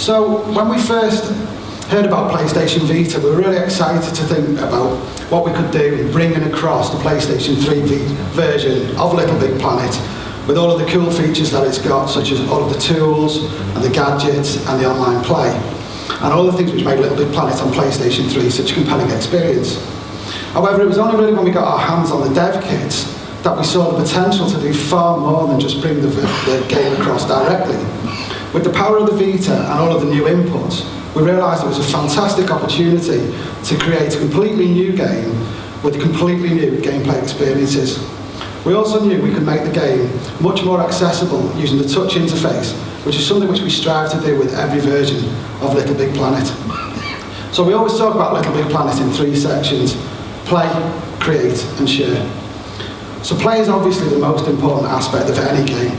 So when we first heard about PlayStation Vita, we were really excited to think about what we could do in bringing across the PlayStation 3 version of LittleBigPlanet with all of the cool features that it's got, such as all of the tools and the gadgets and the online play, and all the things which made LittleBigPlanet on PlayStation 3 such a compelling experience. However, it was only really when we got our hands on the dev kits that we saw the potential to do far more than just bring the game across directly. With the power of the Vita and all of the new inputs, we realised it was a fantastic opportunity to create a completely new game with completely new gameplay experiences. We also knew we could make the game much more accessible using the touch interface, which is something which we strive to do with every version of LittleBigPlanet. So we always talk about LittleBigPlanet in 3 sections: play, create, and share. So play is obviously the most important aspect of any game.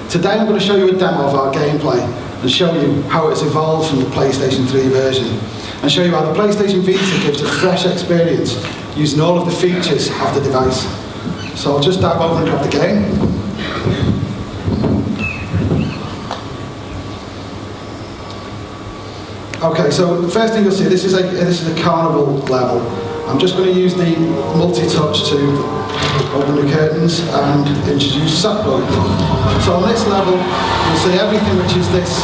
Today I'm going to show you a demo of our gameplay and show you how it's evolved from the PlayStation 3 version, and show you how the PlayStation Vita gives a fresh experience using all of the features of the device. So I'll just dive over and grab the game. Okay, so the first thing you'll see, this is a carnival level. I'm just going to use the multi-touch to open the curtains and introduce Sackboy. So on this level, you'll see everything which is this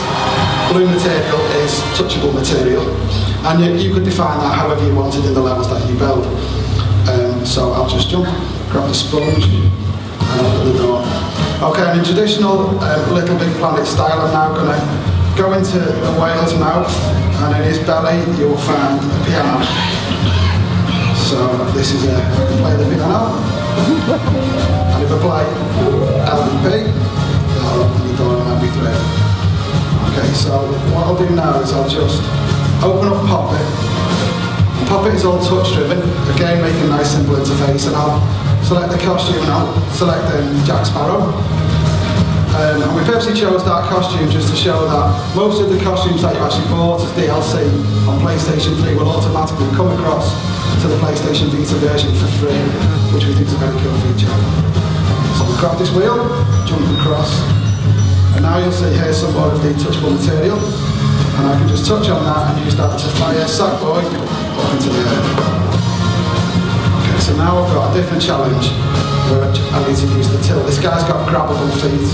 blue material is touchable material, and you could define that however you wanted in the levels that you build. So I'll just jump, grab the sponge, and open the door. Okay, and in traditional LittleBigPlanet style, I'm now going to go into the whale's mouth, and in his belly you'll find a piano. So this is I can play the piano, and if I play LDP, that'll open the door and let me through. Okay, so what I'll do now is I'll just open up Poppet. Poppet is all touch driven, again making a nice simple interface, and I'll select the costume and I'll select Jack Sparrow. And we purposely chose that costume just to show that most of the costumes that you actually bought as DLC on PlayStation 3 will automatically come across to the PlayStation Vita version for free, which we think is a very cool feature. So we'll grab this wheel, jump across, and now you'll see here some more of the touchable material, and I can just touch on that and use that to fire Sackboy up into the air. Okay, so now I've got a different challenge where I need to use the tilt. This guy's got grabbable feet.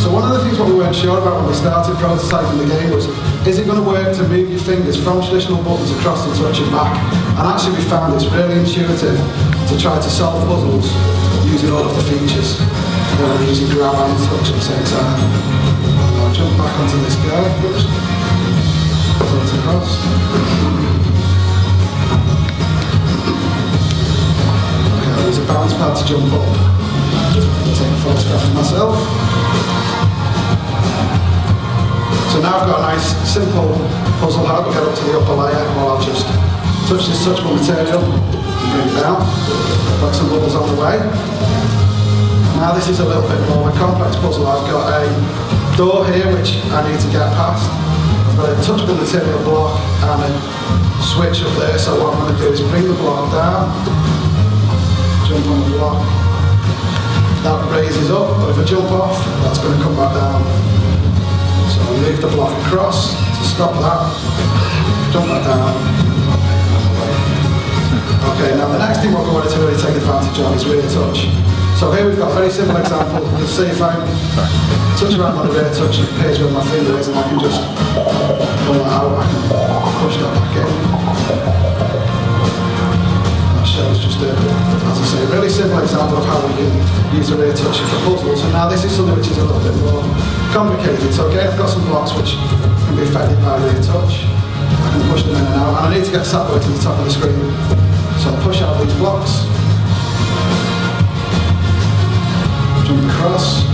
So one of the things what we weren't sure about when we started prototyping the game was, is it going to work to move your fingers from traditional buttons across the touch and back? And actually we found it's really intuitive to try to solve puzzles using all of the features. We're using grab and touch at the same time. I'll jump back onto this guy. Oops. Tilt across. Okay, there's a bounce pad to jump up. I'll take a photograph of myself. So now I've got a nice, simple puzzle. How do I get up to the upper layer? Well, I'll just touch this touchable material and bring it down. Like some bubbles on the way. Now this is a little bit more of a complex puzzle. I've got a door here which I need to get past. I've got a touchable material block and a switch up there. So what I'm going to do is bring the block down, jump on the block. That raises up, but if I jump off, that's going to come back down. So I'll move the block across to stop that, jump that down. Okay, now the next thing what we wanted to really take advantage of is rear touch. So here we've got a very simple example. You'll see if I touch around on the rear touch, it appears where my finger is, and I can just pull that out, I can push that back in. That shows just as I say, a really simple example of how we can use the rear touch for puzzles. And now this is something which is a little bit more complicated. So again, I've got some blocks which can be affected by rear touch. I can push them in and out, and I need to get Sackboy to the top of the screen. So I'll push out these blocks, jump across.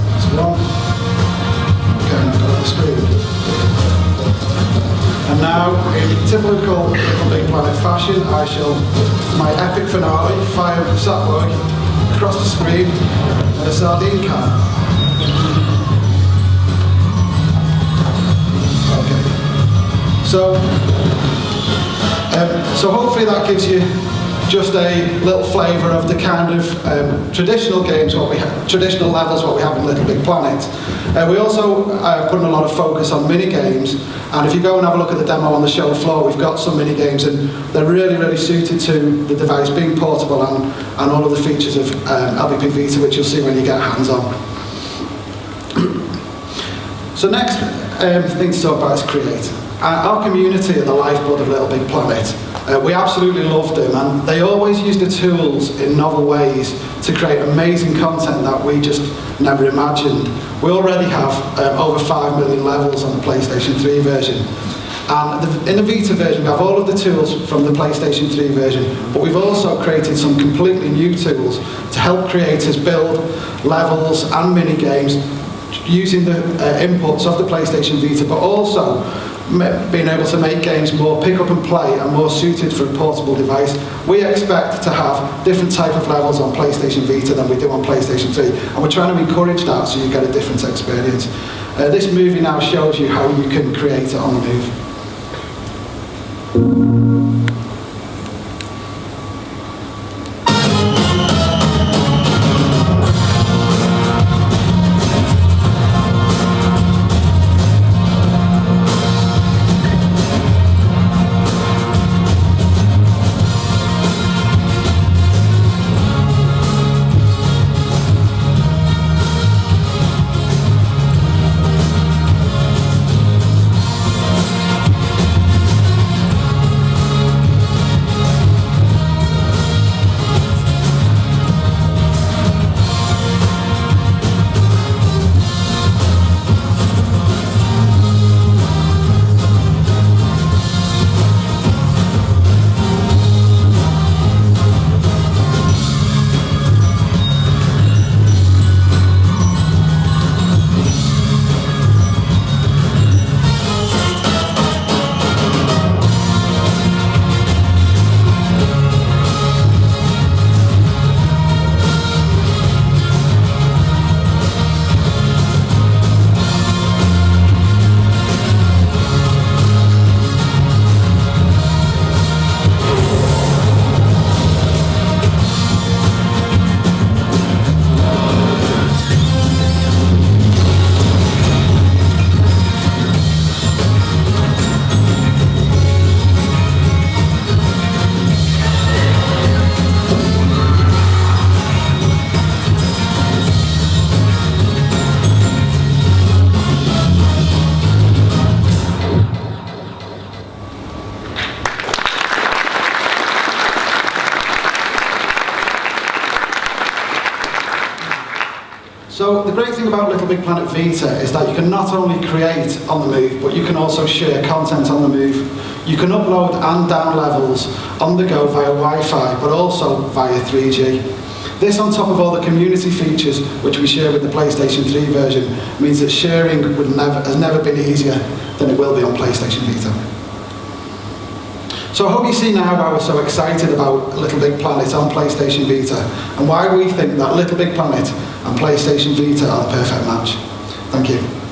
That's one. Okay, and I've got the screen. And now, in typical LittleBigPlanet fashion, I shall, my epic finale, fire Sackboy across the screen with a sardine can. Okay. So, So hopefully that gives you just a little flavour of the kind of traditional games, traditional levels what we have in LittleBigPlanet. We also put in a lot of focus on mini games, and if you go and have a look at the demo on the show floor, we've got some mini games, and they're really, really suited to the device being portable and all of the features of LBP Vita, which you'll see when you get hands on. So next thing to talk about is Create. Our community are the lifeblood of LittleBigPlanet. We absolutely love them, and they always use the tools in novel ways to create amazing content that we just never imagined. We already have over 5 million levels on the PlayStation 3 version. And in the Vita version, we have all of the tools from the PlayStation 3 version, but we've also created some completely new tools to help creators build levels and mini games using the inputs of the PlayStation Vita, but also being able to make games more pick up and play and more suited for a portable device. We expect to have different type of levels on PlayStation Vita than we do on PlayStation 3, and we're trying to encourage that so you get a different experience. This movie now shows you how you can create it on the move. So the great thing about LittleBigPlanet Vita is that you can not only create on the move, but you can also share content on the move. You can upload and down levels on the go via Wi-Fi, but also via 3G. This, on top of all the community features which we share with the PlayStation 3 version, means that sharing has never been easier than it will be on PlayStation Vita. So I hope you see now why we're so excited about LittleBigPlanet on PlayStation Vita, and why we think that LittleBigPlanet and PlayStation Vita are the perfect match. Thank you.